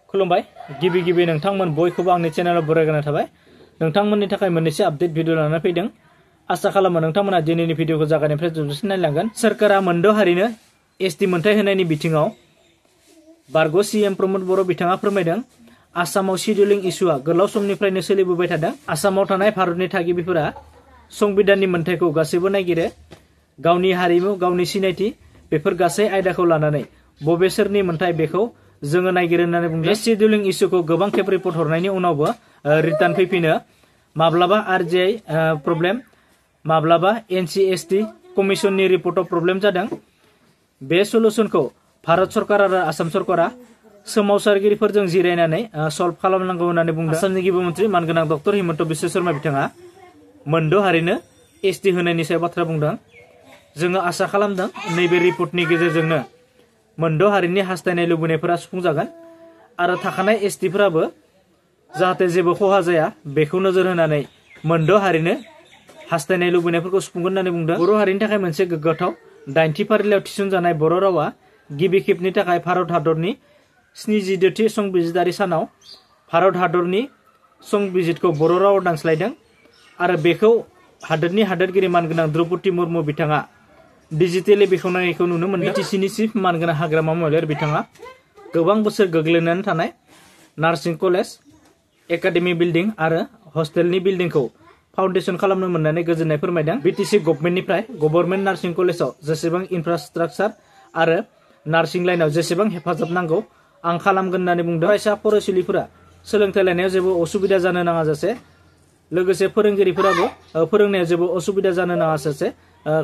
खुलुमबाय गिबि गिबि नोंथांमोन बयखौबो आंनि चेनेलाव बरायग्रोनाय थाबाय। नोंथांमोननि थाखाय मोननैसो आपडेट भिडिअ लानानै फैदों। आसा खालामो नोंथांमोना दिनैनि भिडिअखौ जागायनायनिफ्राय जोबजासिम नायलांगोन। सोरखारा मोनद' हारिनो एसटि मोनथाय होनायनि बिथिङाव बारग' सीएम प्रमद बर' बिथाङा फोरमायदों। आसामाव शिडिउलिं इस्युआ गोलाव समनिफ्रायनो सोलिबोबाय थादों। आसामाव थानाय भारतनि थागिबिफोरा संबिधाननि मोनथायखौ गासैबो नागिरो। गावनि हारिमु, गावनि सिनायथि बेफोर गासै आयदाखौ लानानै बबे सोरनि मोनथाय बेखौ जोङो नागिरो होननानै बुंदों। बे शिडिउलिं इस्युखौ गोबां खेब रिपर्ट हरनायनि उनावबो रिटार्न फैफिनो। माब्लाबा आरजिआई प्रब्लेम, माब्लाबा एनसिएसटि कमिसननि रिपर्टआव प्रब्लेम जादों। बे सलुसनखौ भारत सरकार आरो आसाम सरकारा सोमावसारगिरिफोरजों जिरायनानै सल्भ खालामनांगौ होननानै बुंदों। आसामनि गिबि मन्थ्रि मानगोनां डक्टर हिमन्त बिश्व शर्मा बिथाङा मोनद' हारिनो एसटि होनायनि सायाव बाथ्रा बुंदों। जोङो आसा खालामदों नैबे रिपर्टनि गेजेरजोंनो मोनद' हारिनि हास्थायनाय लुबैनायफोरा सुफुंजागोन आरो थाखानाय एसटिफोराबो जाहाथे जेबो खहा जाया बेखौ नोजोर होनानै मोनद' हारिनो हास्थायनाय लुबैनायफोरखौ सुफुंगोन होननानै बुंदों। बर' हारिनि थाखाय मोनसे गोग्गाथाव 8थि फारिलाइयाव थिसनजानाय बर' रावा गिबि खेबनि थाखाय भारत हादरनि 72थि संबिजितारि सानाव भारत हादरनि संबिजितखौ बर' रावाव दानस्लायदों आरो बेखौ हादोरनि हादोरगिरि मानगोनां द्रौपदी मुर्मु बिथाङा डिजिटेलि बेखेवनायखौ नुनो मोनदों। बिटिसिनि चिफ मानगोनां हाग्रामा महिलारि बिथाङा गोबां बोसोर गोग्लैनानै थानाय नार्सिं कलेज, एकाडेमि बिल्डिं आरो हस्टेलनि बिल्डिंखौ फाउन्डेसन खालामनो मोननानै गोजोननाय फोरमायदों। बिटिसि गभर्नमेन्टनिफ्राय गभर्नमेन्ट नार्सिं कलेजाव जेसेबां इनफ्रास्ट्राक्चार आरो नार्सिं लाइनाव जेसेबां हेफाजाब नांगौ आं खालामगोन होननानै बुंदों। फरायसा फरायसुलिफोरा सोलोंथाइ लानायाव जेबो असुबिदा जानो नाङा जासे, लोगोसे फोरोंगिरिफोराबो फोरोंनायाव जेबो असुबिदा जानो नाङा जासे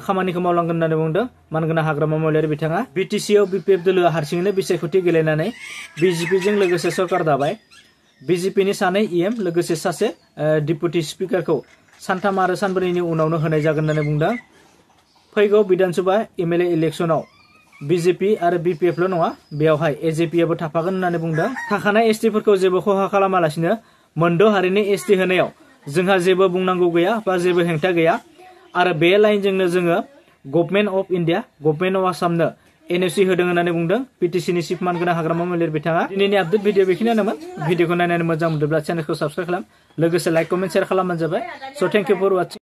खामानिखौ मावलांगोन होननानै बुंदों मानगोनां हाग्रामा महिलारि बिथाङा। बिटिसिआव बिपिएफ दोलोआ हारसिङैनो बिसायख'थि गेलेनानै बिजेपिजों लोगोसे सरकार दाबाय। बिजेपिनि सानै इएम लोगोसे सासे डिपुटि स्पिकारखौ सानथाम आरो सानब्रैनि उनावनो होनाय जागोन होननानै बुंदों। फैगौ बिधानसभा एमएलए इलेक्सनाव बिजेपि आरो बिपिएफल' नङा, बेवहाय एजेपिआबो थाफागोन होननानै बुंदों। थाखानाय एसटिफोरखौ जेबो खहा खालामालासिनो मोनद' हारिनि एसटि होनायाव जोंहा जेबो बुंनांगौ गैया बा जेबो हेंथा गैया आरो बे लाइनजोंनो जोङो government of India, government of आसामनो एनअसि होदों होननानै बुंदों बिटिसिनि चिफ मानगोनां हाग्रामा महिलारि बिथाङा। दिनैनि आपडेट भिडिअ बेखिनियानोमोन। भिडिअखौ नायनानै मोजां मोनदोंब्ला चेनेलखौ साबस्क्राइब खालाम, लोगोसे लाइक, कमेन्ट, शेयार खालामबानो जाबाय। स' थेंक इउ फर वाचिं।